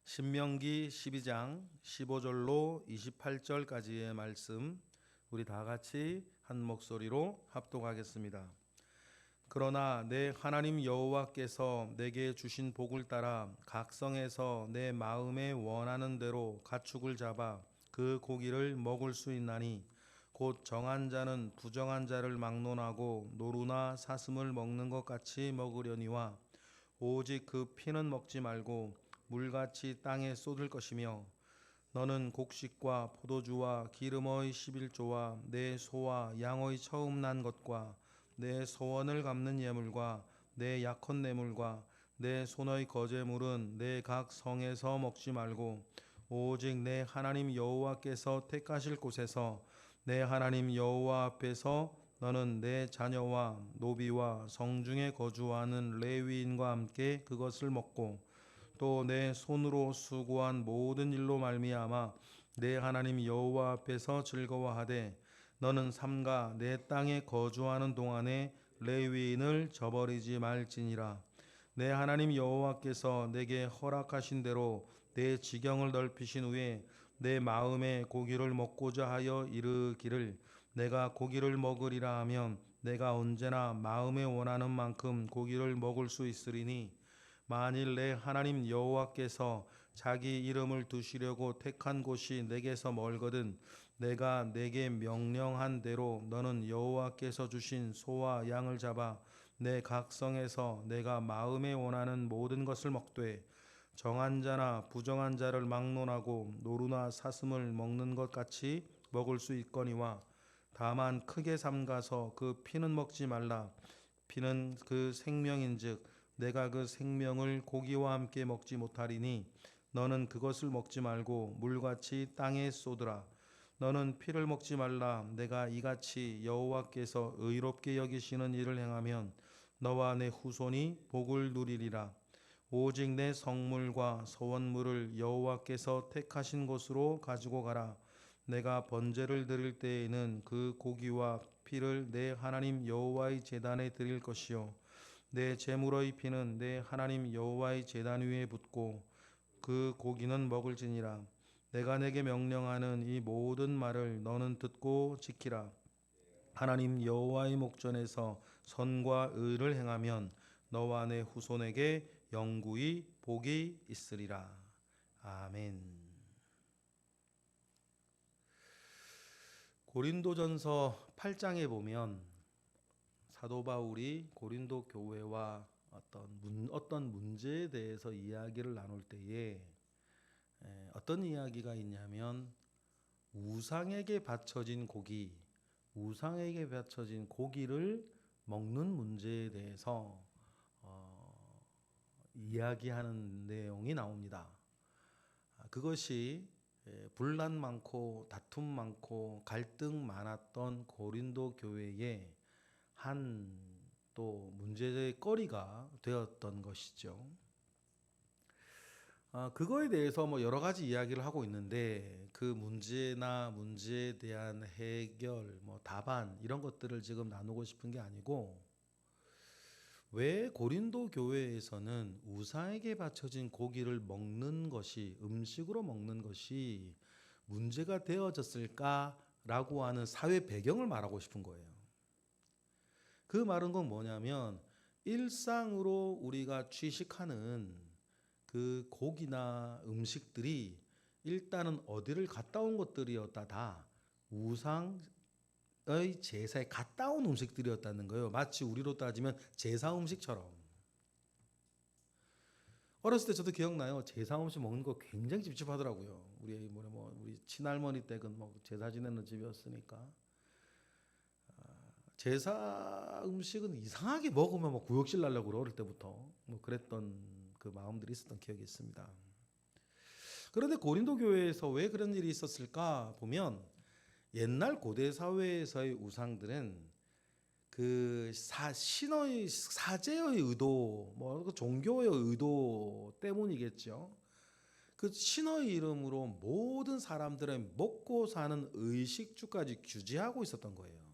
신명기 12장 15절로 28절까지의 말씀 우리 다 같이 한 목소리로 합독하겠습니다. 그러나 내 하나님 여호와께서 내게 주신 복을 따라 각 성에서 내 마음에 원하는 대로 가축을 잡아 그 고기를 먹을 수 있나니 곧 정한 자는 부정한 자를 막론하고 노루나 사슴을 먹는 것 같이 먹으려니와 오직 그 피는 먹지 말고 물같이 땅에 쏟을 것이며 너는 곡식과 포도주와 기름의 11조와 내 소와 양의 처음 난 것과 내 소원을 갚는 예물과 내 약혼 예물과 내 손의 거제물은 내 각 성에서 먹지 말고 오직 내 하나님 여호와께서 택하실 곳에서 내 하나님 여호와 앞에서 너는 내 자녀와 노비와 성중에 거주하는 레위인과 함께 그것을 먹고 또 내 손으로 수고한 모든 일로 말미암아 내 하나님 여호와 앞에서 즐거워하되 너는 삼가 내 땅에 거주하는 동안에 레위인을 저버리지 말지니라. 내 하나님 여호와께서 내게 허락하신 대로 내 지경을 넓히신 후에 내 마음에 고기를 먹고자 하여 이르기를 내가 고기를 먹으리라 하면 내가 언제나 마음에 원하는 만큼 고기를 먹을 수 있으리니 만일 내 하나님 여호와께서 자기 이름을 두시려고 택한 곳이 내게서 멀거든 내가 내게 명령한 대로 너는 여호와께서 주신 소와 양을 잡아 내 각성에서 내가 마음에 원하는 모든 것을 먹되 정한 자나 부정한 자를 막론하고 노루나 사슴을 먹는 것 같이 먹을 수 있거니와 다만 크게 삼가서 그 피는 먹지 말라. 피는 그 생명인즉 내가 그 생명을 고기와 함께 먹지 못하리니 너는 그것을 먹지 말고 물같이 땅에 쏟으라. 너는 피를 먹지 말라. 내가 이같이 여호와께서 의롭게 여기시는 일을 행하면 너와 내 후손이 복을 누리리라. 오직 내 성물과 소원물을 여호와께서 택하신 곳으로 가지고 가라. 내가 번제를 드릴 때에는 그 고기와 피를 내 하나님 여호와의 제단에 드릴 것이요 내 제물의 피는 내 하나님 여호와의 제단 위에 붓고 그 고기는 먹을지니라. 내가 내게 명령하는 이 모든 말을 너는 듣고 지키라. 하나님 여호와의 목전에서 선과 의를 행하면 너와 내 후손에게 영구히 복이 있으리라. 아멘. 고린도전서 8장에 보면 사도 바울이 고린도 교회와 어떤 문제에 대해서 이야기를 나눌 때에 어떤 이야기가 있냐면 우상에게 바쳐진 고기를 먹는 문제에 대해서 이야기하는 내용이 나옵니다. 그것이 분란 많고 다툼 많고 갈등 많았던 고린도 교회에 한 또 문제의 거리가 되었던 것이죠. 그거에 대해서 뭐 여러 가지 이야기를 하고 있는데 그 문제에 대한 해결, 뭐 답안 이런 것들을 지금 나누고 싶은 게 아니고 왜 고린도 교회에서는 우상에게 바쳐진 고기를 먹는 것이 음식으로 먹는 것이 문제가 되어졌을까라고 하는 사회 배경을 말하고 싶은 거예요. 그 말은 건 뭐냐면 일상으로 우리가 취식하는 그 고기나 음식들이 일단은 어디를 갔다 온 것들이었다. 다 우상의 제사에 갔다 온 음식들이었다는 거예요. 마치 우리로 따지면 제사 음식처럼. 어렸을 때 저도 기억나요. 제사 음식 먹는 거 굉장히 찝찝하더라고요. 우리 친할머니 댁은 뭐 제사 지내는 집이었으니까. 제사 음식은 이상하게 먹으면 뭐 구역질 나려고 그래, 어릴 때부터 뭐 그랬던 그 마음들이 있었던 기억이 있습니다. 그런데 고린도 교회에서 왜 그런 일이 있었을까 보면 옛날 고대 사회에서의 우상들은 그 신의 사제의 의도, 뭐 종교의 의도 때문이겠죠. 그 신의 이름으로 모든 사람들의 먹고 사는 의식주까지 규제하고 있었던 거예요.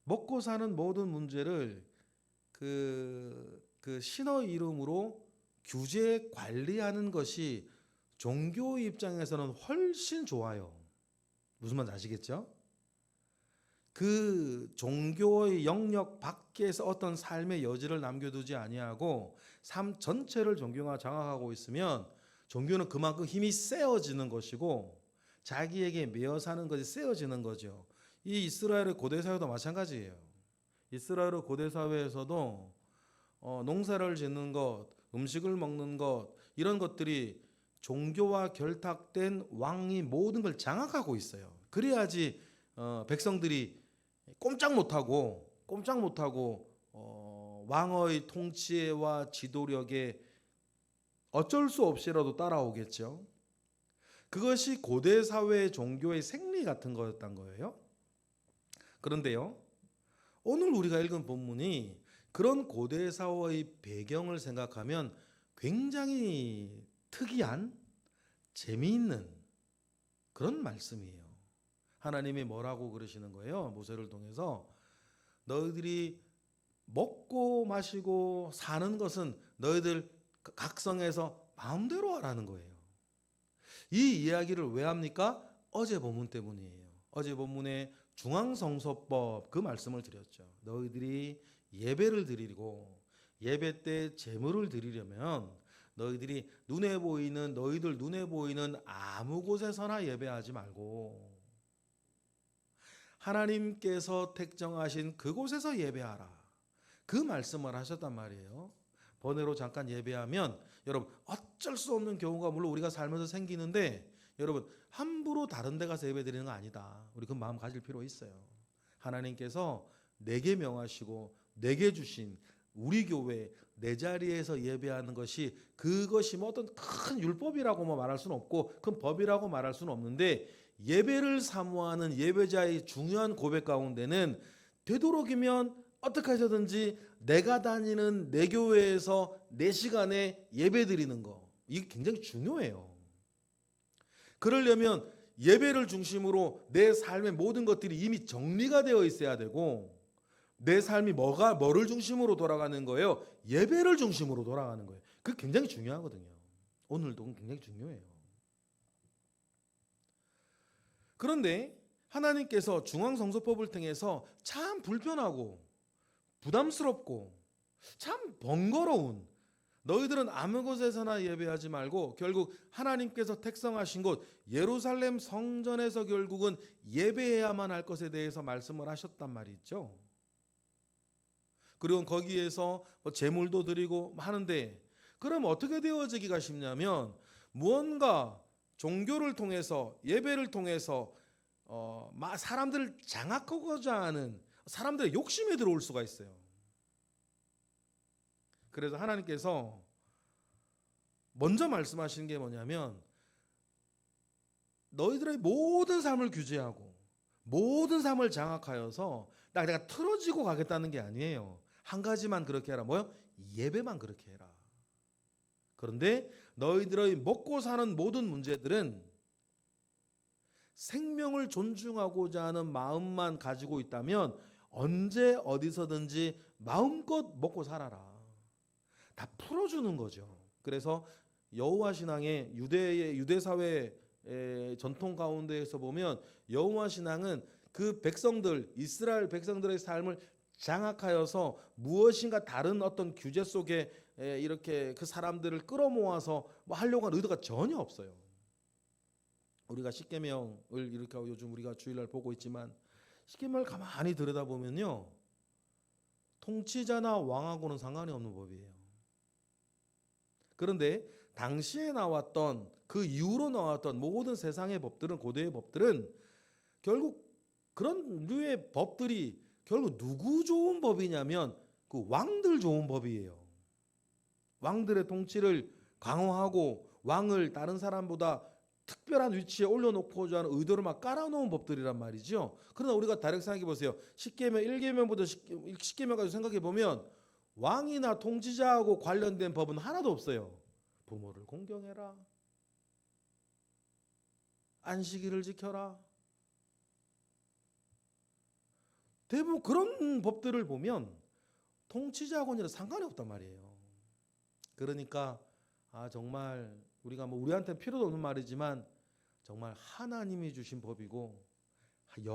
먹고 사는 모든 문제를 그 그 신의 이름으로 규제 관리하는 것이 종교 입장에서는 훨씬 좋아요. 무슨 말인지 아시겠죠? 그 종교의 영역 밖에서 어떤 삶의 여지를 남겨두지 아니하고 삶 전체를 종교가 장악하고 있으면 종교는 그만큼 힘이 세어지는 것이고 자기에게 매여 사는 것이 세어지는 거죠. 이 이스라엘의 고대 사회도 마찬가지예요. 이스라엘의 고대 사회에서도 농사를 짓는 것, 음식을 먹는 것 이런 것들이 종교와 결탁된 왕이 모든 걸 장악하고 있어요. 그래야지 백성들이 꼼짝 못하고 왕의 통치와 지도력에 어쩔 수 없이라도 따라오겠죠. 그것이 고대 사회의 종교의 생리 같은 거였던 거예요. 그런데요, 오늘 우리가 읽은 본문이 그런 고대 사회의 배경을 생각하면 굉장히 특이한 재미있는 그런 말씀이에요. 하나님이 뭐라고 그러시는 거예요? 모세를 통해서 너희들이 먹고 마시고 사는 것은 너희들 각성해서 마음대로 하라는 거예요. 이 이야기를 왜 합니까? 어제 본문 때문이에요. 어제 본문에 중앙성소법 그 말씀을 드렸죠. 너희들이 예배를 드리고 예배 때 제물을 드리려면 너희들 눈에 보이는 아무 곳에서나 예배하지 말고 하나님께서 택정하신 그곳에서 예배하라. 그 말씀을 하셨단 말이에요. 번외로 잠깐 예배하면 여러분 어쩔 수 없는 경우가 물론 우리가 살면서 생기는데 여러분 함부로 다른 데 가서 예배 드리는 거 아니다. 우리 그 마음 가질 필요 있어요. 하나님께서 내게 명하시고 내게 주신 우리 교회 내 자리에서 예배하는 것이 그것이 뭐 어떤 큰 율법이라고 말할 수는 없고 큰 법이라고 말할 수는 없는데 예배를 사모하는 예배자의 중요한 고백 가운데는 되도록이면 어떻게 하셔든지 내가 다니는 내 교회에서 내 시간에 예배 드리는 거 이게 굉장히 중요해요. 그러려면 예배를 중심으로 내 삶의 모든 것들이 이미 정리가 되어 있어야 되고 내 삶이 뭐를 중심으로 돌아가는 거예요? 예배를 중심으로 돌아가는 거예요. 그게 굉장히 중요하거든요. 오늘도 굉장히 중요해요. 그런데 하나님께서 중앙성소법을 통해서 참 불편하고 부담스럽고 참 번거로운 너희들은 아무 곳에서나 예배하지 말고 결국 하나님께서 택성하신 곳 예루살렘 성전에서 결국은 예배해야만 할 것에 대해서 말씀을 하셨단 말이죠. 그리고 거기에서 제물도 드리고 하는데 그럼 어떻게 되어지기가 쉽냐면 무언가 종교를 통해서 예배를 통해서 사람들을 장악하고자 하는 사람들의 욕심에 들어올 수가 있어요. 그래서 하나님께서 먼저 말씀하시는 게 뭐냐면 너희들의 모든 삶을 규제하고 모든 삶을 장악하여서 내가 틀어지고 가겠다는 게 아니에요. 한 가지만 그렇게 해라. 뭐요? 예배만 그렇게 해라. 그런데 너희들의 먹고 사는 모든 문제들은 생명을 존중하고자 하는 마음만 가지고 있다면 언제 어디서든지 마음껏 먹고 살아라. 다 풀어주는 거죠. 그래서 여호와 신앙의 유대 사회 전통 가운데에서 보면 여호와 신앙은 그 백성들 이스라엘 백성들의 삶을 장악하여서 무엇인가 다른 어떤 규제 속에 이렇게 그 사람들을 끌어모아서 뭐 하려고 하는 의도가 전혀 없어요. 우리가 십계명을 이렇게 요즘 우리가 주일날 보고 있지만 십계명을 가만히 들여다보면요 통치자나 왕하고는 상관이 없는 법이에요. 그런데 당시에 나왔던 그 이후로 나왔던 모든 세상의 법들은 고대의 법들은 결국 그런 류의 법들이 결국 누구 좋은 법이냐면 그 왕들 좋은 법이에요. 왕들의 통치를 강화하고 왕을 다른 사람보다 특별한 위치에 올려놓고자 하는 의도를 막 깔아놓은 법들이란 말이죠. 그러나 우리가 다르게 생각해 보세요. 십계명 1계명부터 10계명까지 생각해 보면 왕이나 통치자하고 관련된 법은 하나도 없어요. 부모를 공경해라. 안식일을 지켜라. 대부분 그런 법들을 보면 통치자하고는 상관이 없단 말이에요. 그러니까 정말 우리가 우리한테는 필요도 없는 말이지만 정말 하나님이 주신 법이고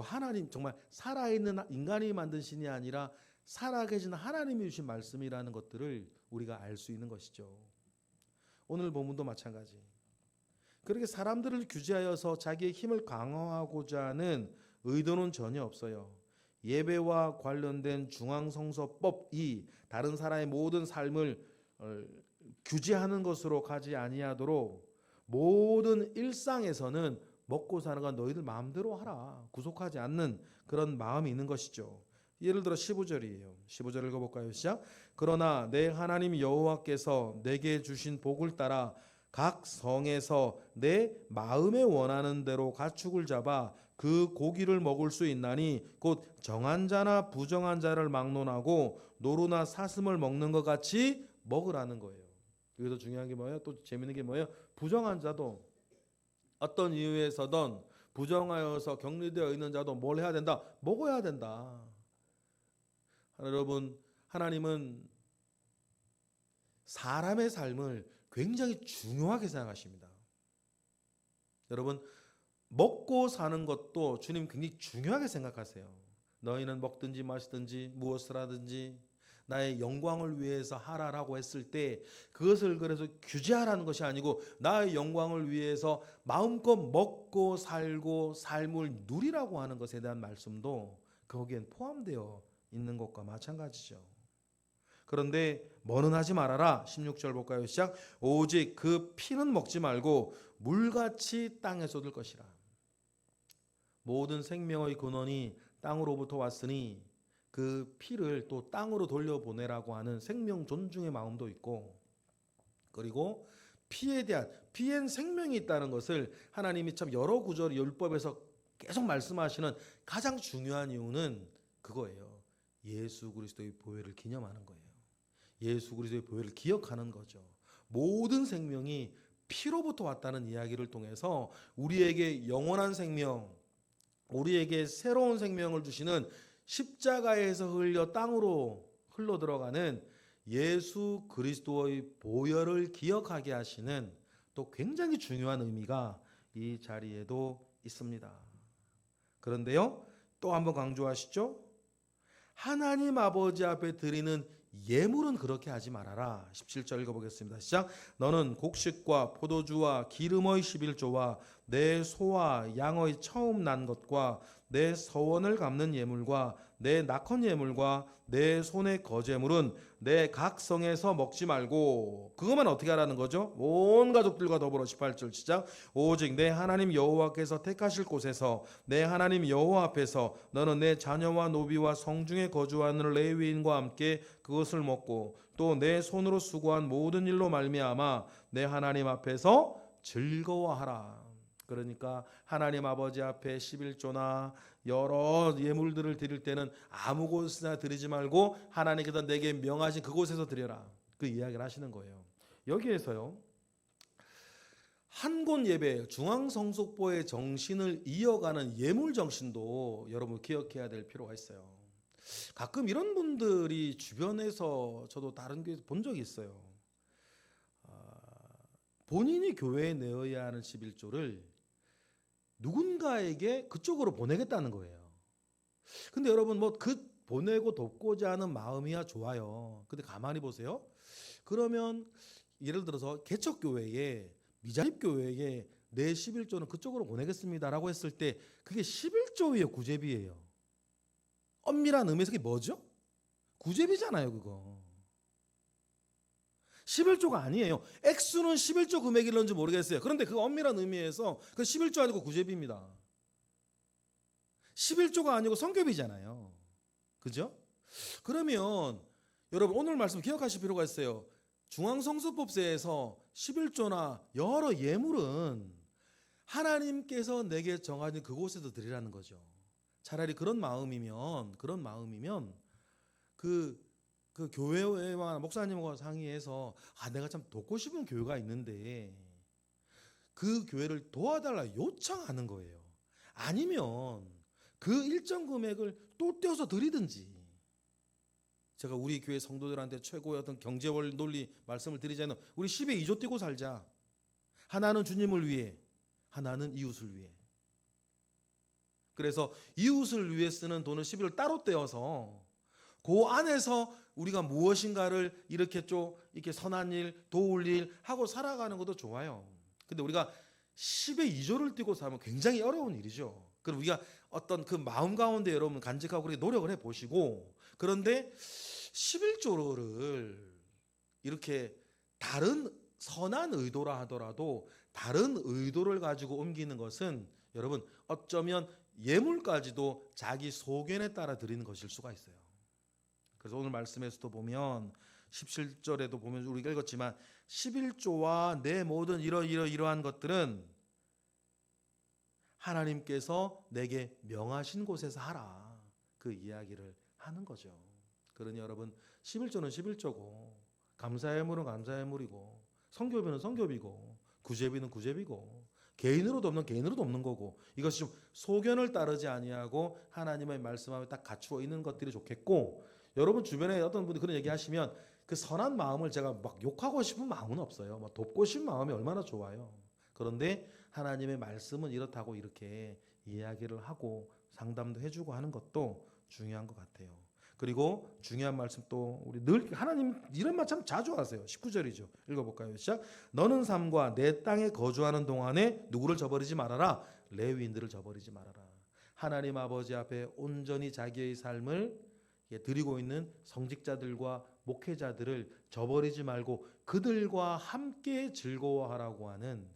하나님 정말 살아있는 인간이 만든 신이 아니라 살아계신 하나님이 주신 말씀이라는 것들을 우리가 알 수 있는 것이죠. 오늘 본문도 마찬가지. 그렇게 사람들을 규제하여서 자기의 힘을 강화하고자 하는 의도는 전혀 없어요. 예배와 관련된 중앙성서법이 다른 사람의 모든 삶을 규제하는 것으로 가지 아니하도록 모든 일상에서는 먹고 사는 건 너희들 마음대로 하라. 구속하지 않는 그런 마음이 있는 것이죠. 예를 들어 15절이에요. 15절 읽어볼까요? 시작. 그러나 내 하나님 여호와께서 내게 주신 복을 따라 각 성에서 내 마음에 원하는 대로 가축을 잡아 그 고기를 먹을 수 있나니 곧 정한 자나 부정한 자를 막론하고 노루나 사슴을 먹는 것 같이 먹으라는 거예요. 여기서 중요한 게 뭐예요? 또 재밌는 게 뭐예요? 부정한 자도 어떤 이유에서든 부정하여서 격리되어 있는 자도 뭘 해야 된다? 먹어야 된다. 여러분, 하나님은 사람의 삶을 굉장히 중요하게 생각하십니다. 여러분, 먹고 사는 것도 주님 굉장히 중요하게 생각하세요. 너희는 먹든지 마시든지 무엇을 하든지 나의 영광을 위해서 하라라고 했을 때 그것을 그래서 규제하라는 것이 아니고 나의 영광을 위해서 마음껏 먹고 살고 삶을 누리라고 하는 것에 대한 말씀도 거기엔 포함되어 있는 것과 마찬가지죠. 그런데 뭐는 하지 말아라. 16절 볼까요? 시작. 오직 그 피는 먹지 말고 물같이 땅에 쏟을 것이라. 모든 생명의 근원이 땅으로부터 왔으니 그 피를 또 땅으로 돌려보내라고 하는 생명 존중의 마음도 있고, 그리고 피엔 생명이 있다는 것을 하나님이 참 여러 구절 율법에서 계속 말씀하시는 가장 중요한 이유는 그거예요. 예수 그리스도의 보혈을 기념하는 거예요. 예수 그리스도의 보혈을 기억하는 거죠. 모든 생명이 피로부터 왔다는 이야기를 통해서 우리에게 영원한 생명, 우리에게 새로운 생명을 주시는 십자가에서 흘려 땅으로 흘러 들어가는 예수 그리스도의 보혈을 기억하게 하시는 또 굉장히 중요한 의미가 이 자리에도 있습니다. 그런데요, 또 한번 강조하시죠. 하나님 아버지 앞에 드리는 예물은 그렇게 하지 말아라. 17절 읽어보겠습니다. 시작. 너는 곡식과 포도주와 기름의 11조와 내 소와 양의 처음 난 것과 내 서원을 갚는 예물과 내 낙헌 예물과 내 손의 거제물은 내 각 성에서 먹지 말고, 그것만 어떻게 하라는 거죠? 온 가족들과 더불어 18절 시작. 오직 내 하나님 여호와께서 택하실 곳에서 내 하나님 여호와 앞에서 너는 내 자녀와 노비와 성중에 거주하는 레위인과 함께 그것을 먹고 또 내 손으로 수고한 모든 일로 말미암아 내 하나님 앞에서 즐거워하라. 그러니까 하나님 아버지 앞에 11조나 여러 예물들을 드릴 때는 아무 곳이나 드리지 말고 하나님께서 내게 명하신 그곳에서 드려라. 그 이야기를 하시는 거예요. 여기에서요, 한곳 예배, 중앙성소포의 정신을 이어가는 예물 정신도 여러분 기억해야 될 필요가 있어요. 가끔 이런 분들이 주변에서 저도 다른 교회에서 본 적이 있어요. 본인이 교회에 내어야 하는 11조를 누군가에게 그쪽으로 보내겠다는 거예요. 근데 여러분 그 보내고 돕고자 하는 마음이야 좋아요. 근데 가만히 보세요. 그러면 예를 들어서 개척교회에 미자립교회에 내 11조는 그쪽으로 보내겠습니다라고 했을 때 그게 11조예요, 구제비예요? 엄밀한 의미에서 그게 뭐죠? 구제비잖아요, 그거. 11조가 아니에요. 액수는 11조 금액일런지 모르겠어요. 그런데 그 엄밀한 의미에서 그 11조 아니고 구제비입니다. 11조가 아니고 성교비잖아요. 그죠? 그러면 여러분 오늘 말씀 기억하실 필요가 있어요. 중앙성소법세에서 11조나 여러 예물은 하나님께서 내게 정하신 그곳에서 드리라는 거죠. 차라리 그런 마음이면 그 교회와 목사님과 상의해서 내가 참 돕고 싶은 교회가 있는데 그 교회를 도와달라 요청하는 거예요. 아니면 그 일정 금액을 또 떼어서 드리든지. 제가 우리 교회 성도들한테 최고의 어떤 경제 논리 말씀을 드리자면 우리 10에 2조 띄고 살자. 하나는 주님을 위해, 하나는 이웃을 위해. 그래서 이웃을 위해 쓰는 돈은 11을 따로 떼어서 그 안에서 우리가 무엇인가를 이렇게 이렇게 선한 일, 도울 일 하고 살아가는 것도 좋아요. 근데 우리가 10에 2조를 띄고 살면 굉장히 어려운 일이죠. 그럼 우리가 어떤 그 마음 가운데 여러분 간직하고 그렇게 노력을 해 보시고, 그런데 11조를 이렇게 다른 선한 의도라 하더라도 다른 의도를 가지고 옮기는 것은 여러분 어쩌면 예물까지도 자기 소견에 따라 드리는 것일 수가 있어요. 그래서 오늘 말씀에서도 보면 17절에도 보면 우리가 읽었지만 11조와 내 모든 이러한 것들은 하나님께서 내게 명하신 곳에서 하라, 그 이야기를 하는 거죠. 그러니 여러분 11조는 11조고 감사의 예물은 감사의 예물이고 성교비는 성교비고 구제비는 구제비고 개인으로도 없는 개인으로도 없는 거고, 이것이 좀 소견을 따르지 아니하고 하나님의 말씀하에 딱 갖추어 있는 것들이 좋겠고, 여러분 주변에 어떤 분이 그런 얘기 하시면 그 선한 마음을 제가 막 욕하고 싶은 마음은 없어요. 막 돕고 싶은 마음이 얼마나 좋아요. 그런데 하나님의 말씀은 이렇다고 이렇게 이야기를 하고 상담도 해주고 하는 것도 중요한 것 같아요. 그리고 중요한 말씀 또 우리 늘 하나님 이런 말 참 자주 하세요. 19절이죠. 읽어볼까요? 시작. 너는 삶과 내 땅에 거주하는 동안에 누구를 저버리지 말아라. 레위인들을 저버리지 말아라. 하나님 아버지 앞에 온전히 자기의 삶을 드리고 있는 성직자들과 목회자들을 저버리지 말고 그들과 함께 즐거워하라고 하는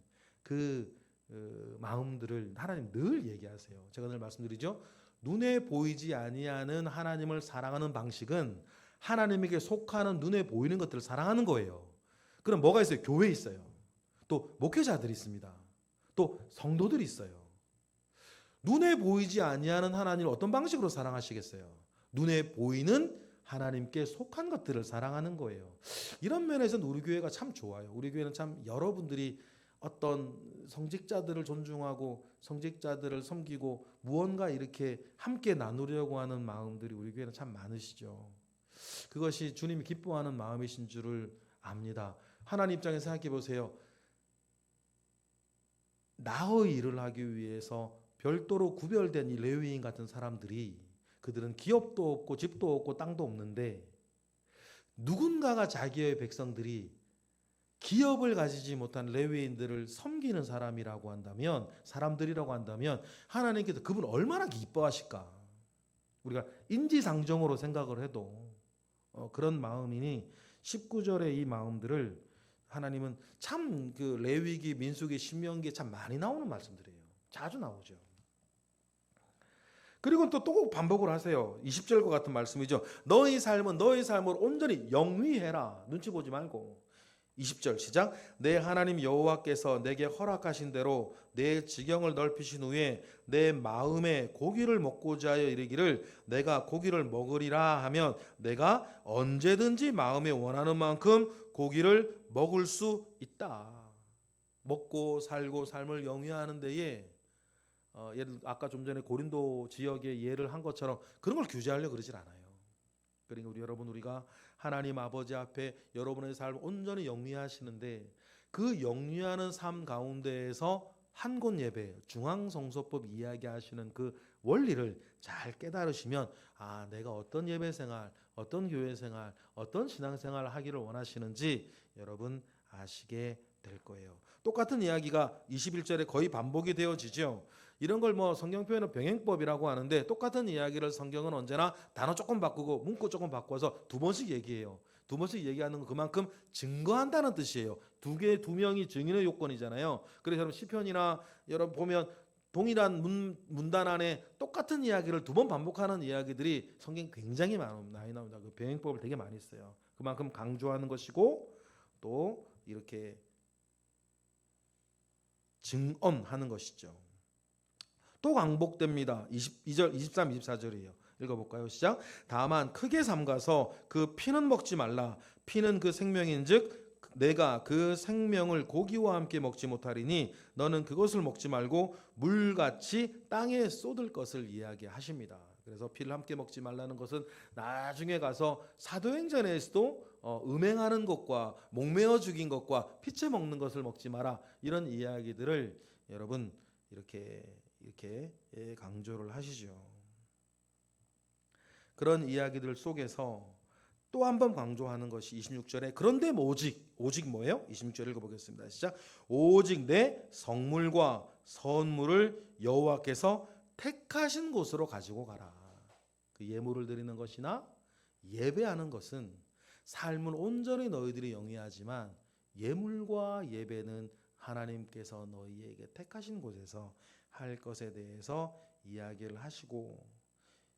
그 마음들을 하나님 늘 얘기하세요. 제가 늘 말씀드리죠. 눈에 보이지 아니하는 하나님을 사랑하는 방식은 하나님에게 속하는 눈에 보이는 것들을 사랑하는 거예요. 그럼 뭐가 있어요? 교회 있어요. 또 목회자들이 있습니다. 또 성도들이 있어요. 눈에 보이지 아니하는 하나님을 어떤 방식으로 사랑하시겠어요? 눈에 보이는 하나님께 속한 것들을 사랑하는 거예요. 이런 면에서는 우리 교회가 참 좋아요. 우리 교회는 참 여러분들이 어떤 성직자들을 존중하고 성직자들을 섬기고 무언가 이렇게 함께 나누려고 하는 마음들이 우리 교회는 참 많으시죠. 그것이 주님이 기뻐하는 마음이신 줄을 압니다. 하나님 입장에서 생각해 보세요. 나의 일을 하기 위해서 별도로 구별된 이 레위인 같은 사람들이, 그들은 기업도 없고 집도 없고 땅도 없는데 누군가가 자기의 백성들이 기업을 가지지 못한 레위인들을 섬기는 사람이라고 한다면, 사람들이라고 한다면 하나님께서 그분 얼마나 기뻐하실까. 우리가 인지상정으로 생각을 해도 그런 마음이니 19절의 이 마음들을 하나님은 참 그 레위기, 민수기, 신명기에 참 많이 나오는 말씀들이에요. 자주 나오죠. 그리고 또 꼭 반복을 하세요. 20절과 같은 말씀이죠. 너희 삶은 너희 삶을 온전히 영위해라. 눈치 보지 말고. 20절 시작. 내 하나님 여호와께서 내게 허락하신 대로 내 지경을 넓히신 후에 내 마음에 고기를 먹고자 하여 이르기를 내가 고기를 먹으리라 하면 내가 언제든지 마음에 원하는 만큼 고기를 먹을 수 있다. 먹고 살고 삶을 영위하는 데에 예를 아까 좀 전에 고린도 지역의 예를 한 것처럼 그런 걸 규제하려고 그러질 않아요. 그러니까 우리가 하나님 아버지 앞에 여러분의 삶을 온전히 영위하시는데 그 영위하는 삶 가운데에서 한 곳 예배, 중앙성소법 이야기하시는 그 원리를 잘 깨달으시면 아, 내가 어떤 예배 생활, 어떤 교회 생활, 어떤 신앙 생활을 하기를 원하시는지 여러분 아시게 될 거예요. 똑같은 이야기가 21절에 거의 반복이 되어지죠. 이런 걸 성경 표현은 병행법이라고 하는데 똑같은 이야기를 성경은 언제나 단어 조금 바꾸고 문구 조금 바꿔서 두 번씩 얘기해요. 두 번씩 얘기하는 건 그만큼 증거한다는 뜻이에요. 두 명이 증인의 요건이잖아요. 그래서 여러분 시편이나 여러분 보면 동일한 문단 안에 똑같은 이야기를 두 번 반복하는 이야기들이 성경 굉장히 많이 나옵니다. 그 병행법을 되게 많이 써요. 그만큼 강조하는 것이고 또 이렇게 증언하는 것이죠. 또 반복됩니다. 22절, 23, 24절이에요. 읽어볼까요? 시작. 다만 크게 삼가서 그 피는 먹지 말라. 피는 그 생명인즉 내가 그 생명을 고기와 함께 먹지 못하리니 너는 그것을 먹지 말고 물같이 땅에 쏟을 것을 이야기하십니다. 그래서 피를 함께 먹지 말라는 것은 나중에 가서 사도행전에서도 음행하는 것과 목매어 죽인 것과 피째 먹는 것을 먹지 마라, 이런 이야기들을 여러분 이렇게 강조를 하시죠. 그런 이야기들 속에서 또 한 번 강조하는 것이 26절에 그런데 뭐 오직 뭐예요? 26절 읽어보겠습니다. 시작. 오직 내 성물과 선물을 여호와께서 택하신 곳으로 가지고 가라. 그 예물을 드리는 것이나 예배하는 것은 삶을 온전히 너희들이 영위하지만 예물과 예배는 하나님께서 너희에게 택하신 곳에서 할 것에 대해서 이야기를 하시고,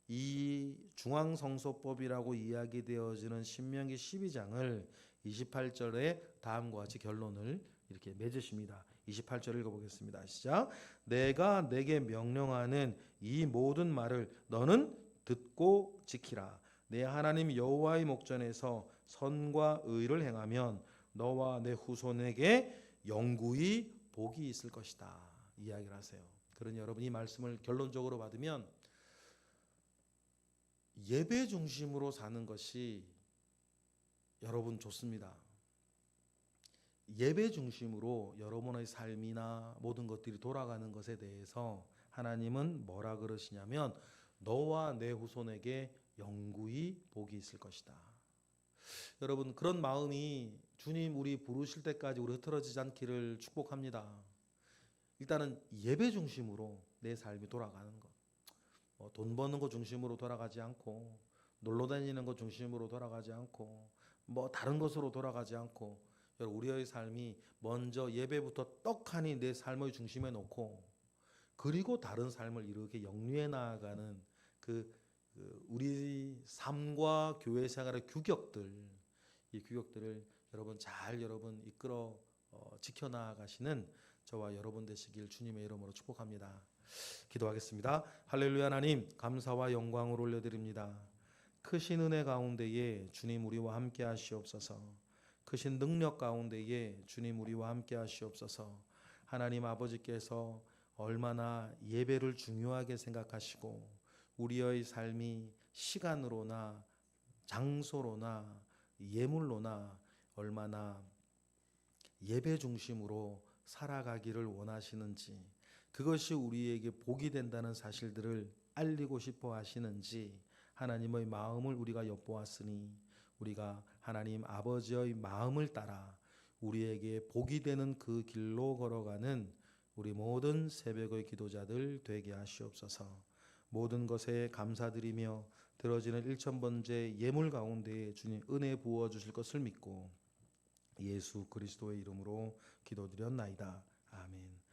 이 중앙성소법이라고 이야기되어지는 신명기 12장을 28절에 다음과 같이 결론을 이렇게 맺으십니다. 28절 읽어보겠습니다. 시작. 내가 내게 명령하는 이 모든 말을 너는 듣고 지키라. 내 하나님 여호와의 목전에서 선과 의를 행하면 너와 내 후손에게 영구히 복이 있을 것이다, 이야기를 하세요. 그러니 여러분 이 말씀을 결론적으로 받으면 예배 중심으로 사는 것이 여러분 좋습니다. 예배 중심으로 여러분의 삶이나 모든 것들이 돌아가는 것에 대해서 하나님은 뭐라 그러시냐면 너와 내 후손에게 영구히 복이 있을 것이다. 여러분 그런 마음이 주님 우리 부르실 때까지 우리 흐트러지지 않기를 축복합니다. 일단은 예배 중심으로 내 삶이 돌아가는 것, 돈 버는 것 중심으로 돌아가지 않고, 놀러 다니는 것 중심으로 돌아가지 않고, 다른 것으로 돌아가지 않고, 우리의 삶이 먼저 예배부터 떡하니 내 삶의 중심에 놓고, 그리고 다른 삶을 이렇게 영위해 나아가는 우리 삶과 교회 생활의 규격들, 이 규격들을 여러분 이끌어 지켜 나아가시는 저와 여러분 되시길 주님의 이름으로 축복합니다. 기도하겠습니다. 할렐루야. 하나님 감사와 영광을 올려드립니다. 크신 은혜 가운데에 주님 우리와 함께 하시옵소서. 크신 능력 가운데에 주님 우리와 함께 하시옵소서. 하나님 아버지께서 얼마나 예배를 중요하게 생각하시고 우리의 삶이 시간으로나 장소로나 예물로나 얼마나 예배 중심으로 살아가기를 원하시는지, 그것이 우리에게 복이 된다는 사실들을 알리고 싶어 하시는지 하나님의 마음을 우리가 엿보았으니 우리가 하나님 아버지의 마음을 따라 우리에게 복이 되는 그 길로 걸어가는 우리 모든 새벽의 기도자들 되게 하시옵소서. 모든 것에 감사드리며 들어지는 1000번째 예물 가운데 주님 은혜 부어주실 것을 믿고 예수 그리스도의 이름으로 기도드렸나이다. 아멘.